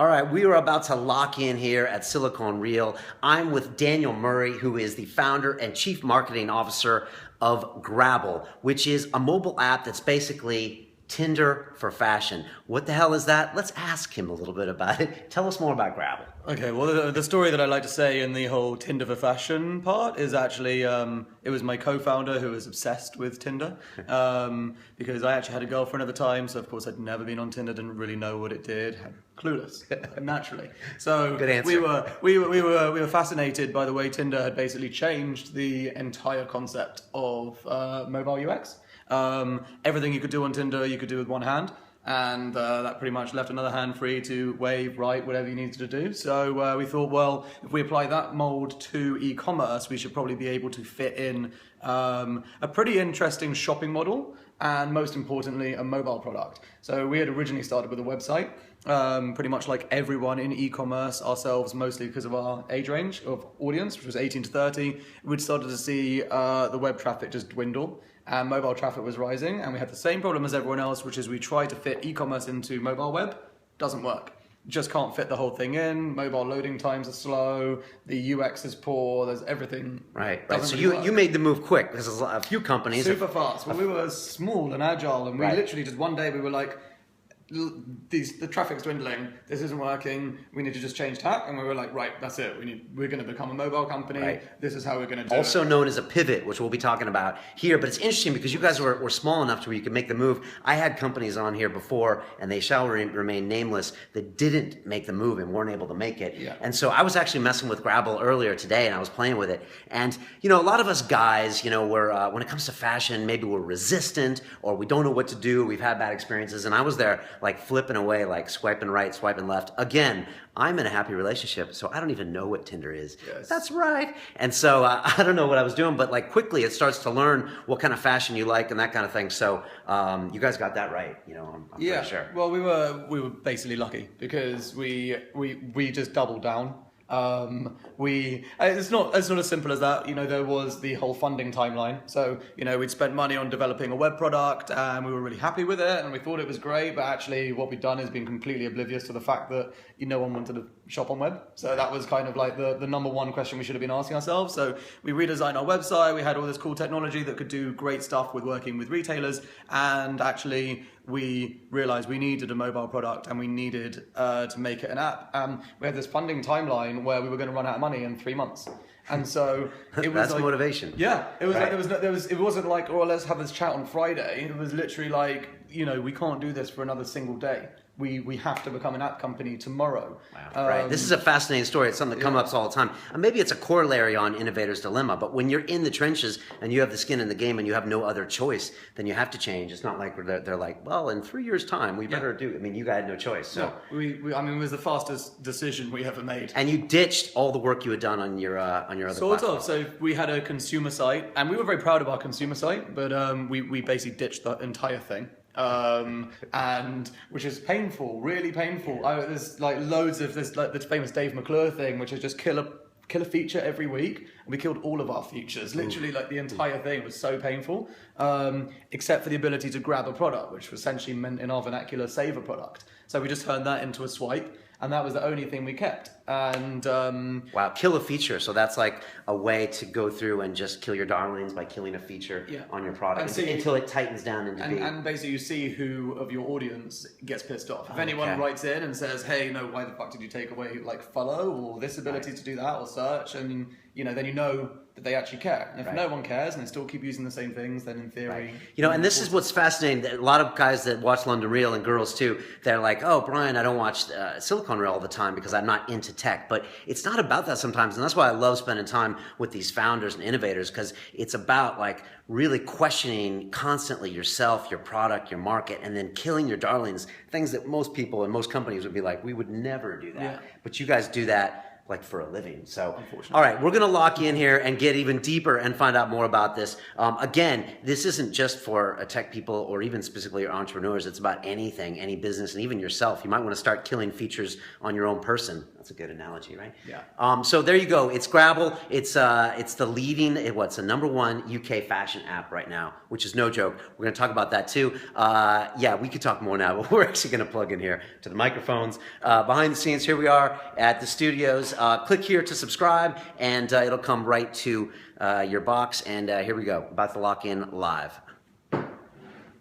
All right, we are about to lock in here at Silicon Reel. I'm with Daniel Murray, who is the founder and chief marketing officer of Grabble, which is a mobile app that's basically Tinder for fashion. What the hell is that? Let's ask him a little bit about it. Tell us more about Grabble. Okay, well, the story that I like to say in the whole Tinder for fashion part is actually, it was my co-founder who was obsessed with Tinder, because I actually had a girlfriend at the time, so of course I'd never been on Tinder, didn't really know what it did, clueless, naturally. So good answer. we were fascinated by the way Tinder had basically changed the entire concept of mobile UX. Everything you could do on Tinder, you could do with one hand. And that pretty much left another hand free to wave, write, whatever you needed to do. So we thought, well, if we apply that mold to e-commerce, we should probably be able to fit in a pretty interesting shopping model and, most importantly, a mobile product. So we had originally started with a website, pretty much like everyone in e-commerce, ourselves mostly because of our age range of audience, which was 18 to 30. We'd started to see the web traffic just dwindle. And mobile traffic was rising, and we had the same problem as everyone else, which is we tried to fit e-commerce into mobile web. Doesn't work. Just can't fit the whole thing in. Mobile loading times are slow. The UX is poor. There's everything. Right. So you made the move quick because there's a few companies. Super fast. Well, we were small and agile, and we literally just one day we were like, the traffic's dwindling, this isn't working, we need to just change tack, and we were like, right, that's it, we're going to become a mobile company, this is how we're going to do it. Also known as a pivot, which we'll be talking about here, but it's interesting because you guys were small enough to where you could make the move. I had companies on here before, and they shall remain nameless, that didn't make the move and weren't able to make it. Yeah. And so I was actually messing with Grabble earlier today, and I was playing with it. And, a lot of us guys, we're, when it comes to fashion, maybe we're resistant, or we don't know what to do, we've had bad experiences, and I was there, like, flipping away, like swiping right, swiping left. Again, I'm in a happy relationship, so I don't even know what Tinder is. Yes. That's right. And so I don't know what I was doing, but like quickly it starts to learn what kind of fashion you like and that kind of thing. So you guys got that right. I'm pretty sure. Well, we were basically lucky because we just doubled down. It's not as simple as that. There was the whole funding timeline. So, we'd spent money on developing a web product and we were really happy with it and we thought it was great, but actually what we'd done is been completely oblivious to the fact that no one wanted to shop on web. So that was kind of like the number one question we should have been asking ourselves. So we redesigned our website, we had all this cool technology that could do great stuff with working with retailers, and actually we realized we needed a mobile product and we needed to make it an app. We had this funding timeline where we were going to run out of money in 3 months. And so it was that's like, motivation. Yeah, it was like it wasn't like, oh, let's have this chat on Friday. It was literally like, we can't do this for another single day. We have to become an app company tomorrow. Wow. Right. This is a fascinating story. It's something that comes up all the time. And maybe it's a corollary on Innovator's Dilemma, but when you're in the trenches and you have the skin in the game and you have no other choice, then you have to change. It's not like they're like, well, in 3 years' time, we better do. I mean, you had no choice. So no, it was the fastest decision we ever made. And you ditched all the work you had done on your other sort platform. of. So we had a consumer site, and we were very proud of our consumer site, but we basically ditched the entire thing. And which is painful, really painful. There's like loads of this, like the famous Dave McClure thing, which is just kill a feature every week, and we killed all of our features. Literally, like the entire thing was so painful, except for the ability to grab a product, which essentially meant in our vernacular save a product. So we just turned that into a swipe, and that was the only thing we kept. And wow, kill a feature. So that's like a way to go through and just kill your darlings by killing a feature on your product until it tightens down into being. And basically you see who of your audience gets pissed off. If anyone writes in and says, hey, no, why the fuck did you take away like follow or this ability to do that or search? And then you know that they actually care. And if no one cares and they still keep using the same things, then in theory... and this is what's fascinating. A lot of guys that watch London Real and girls too, they're like, oh, Brian, I don't watch Silicon Real all the time because I'm not into tech. But it's not about that sometimes. And that's why I love spending time with these founders and innovators, because it's about like really questioning constantly yourself, your product, your market, and then killing your darlings, things that most people and most companies would be like, we would never do that. Yeah. But you guys do that like for a living. So, all right, we're going to lock in here and get even deeper and find out more about this. Again, this isn't just for tech people or even specifically entrepreneurs. It's about anything, any business, and even yourself. You might want to start killing features on your own person. That's That's a good analogy, right? Yeah. So there you go. It's Grabble. It's the leading, what's the #1 UK fashion app right now, which is no joke. We're going to talk about that too. Yeah, we could talk more now, but we're actually going to plug in here to the microphones. Behind the scenes, here we are at the studios. Click here to subscribe, and it'll come right to your box. And here we go. About to lock in live.